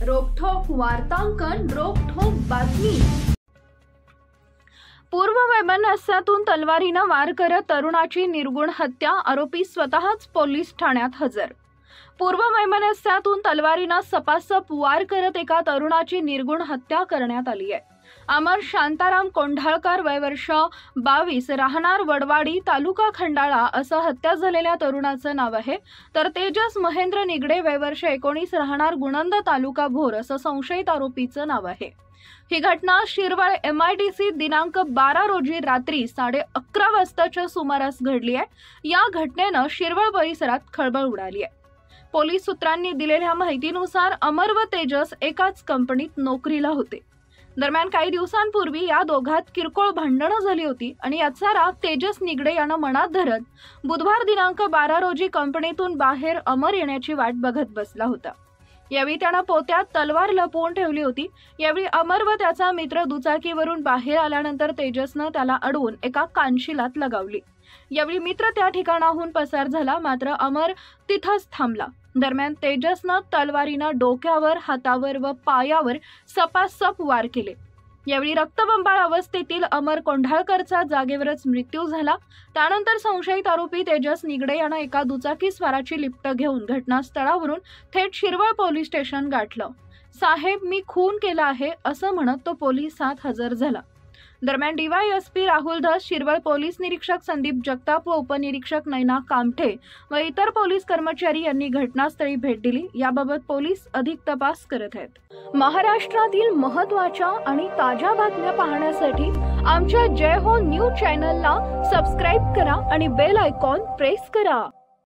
रोखठोक वार्तांकन, रोखठोक बातमी। पूर्व वैमनस्यातून तलवारीनं वार करत तरुणाची निर्गुण हत्या, आरोपी स्वतःच पोलीस ठाण्यात हजर। पूर्व वैमनस्यातून तलवारीनं सपासप वार करत एका तरुणाची निर्गुण हत्या करण्यात आली आहे। अमर शांताराम कोंढाळकर, वय वर्ष 22, राहणार वडवाडी, तालुका खंडाळा असं हत्या झालेल्या तरुणाचं नाव आहे। तर तेजस महेंद्र निगडे, वय वर्ष 19, राहणार गुणंद, तालुका भोर असं संशयित आरोपीचं नाव आहे। ही घटना शिरवळ MIDC दिनांक 12 रोजी रात्री 11:30 वाजताच्या सुमारास घडली आहे। या घटनेनं शिरवळ परिसरात खळबळ उडाली आहे। पोलीस सूत्रांनी दिलेल्या माहितीनुसार अमर व तेजस एकाच कंपनीत नोकरीला होते। दरम्यान काही दिवसांपूर्वी या दोघात किरकोळ भांडणं झाली होती आणि याचा राग तेजस निगडे यानं मनात धरत बुधवार दिनांक 12 रोजी कंपनीतून बाहेर अमर येण्याची वाट बघत बसला होता। यावेळी त्यानं पोत्यात तलवार लपवून ठेवली होती। यावेळी अमर व त्याचा मित्र दुचाकीवरून बाहेर आल्यानंतर तेजसनं त्याला अडवून एका कानशिलात लगावली। यावेळी मित्र त्या ठिकाणाहून पसार झाला, मात्र अमर तिथंच थांबला। दरम्यान तेजसनं तलवारीनं डोक्यावर, हातावर व पायावर सपासप वार केले। यावेळी रक्तबंबाळ अवस्थेतील अमर कोंढाळकरचा जागेवरच मृत्यू झाला। त्यानंतर संशयित आरोपी तेजस निगडे यानं एका दुचाकी स्वाराची लिफ्ट घेऊन घटनास्थळावरून थेट शिरवळ पोलीस स्टेशन गाठलं। साहेब, मी खून केला आहे असं म्हणत तो पोलिसात हजर झाला। दरम्यान DYSP राहुल धस, शिरवळ पोलीस निरीक्षक संदीप जगताप व उपनिरीक्षक नैना कामठे व इतर पोलीस कर्मचारी यांनी घटनास्थळी भेट दिली। याबाबत पोलीस अधिक तपास करत आहेत। महाराष्ट्रातील महत्त्वाच्या आणि ताज्या बातम्या पाहण्यासाठी आमच्या जय हो न्यूज चॅनलला सबस्क्राइब करा आणि बेल आयकॉन प्रेस करा।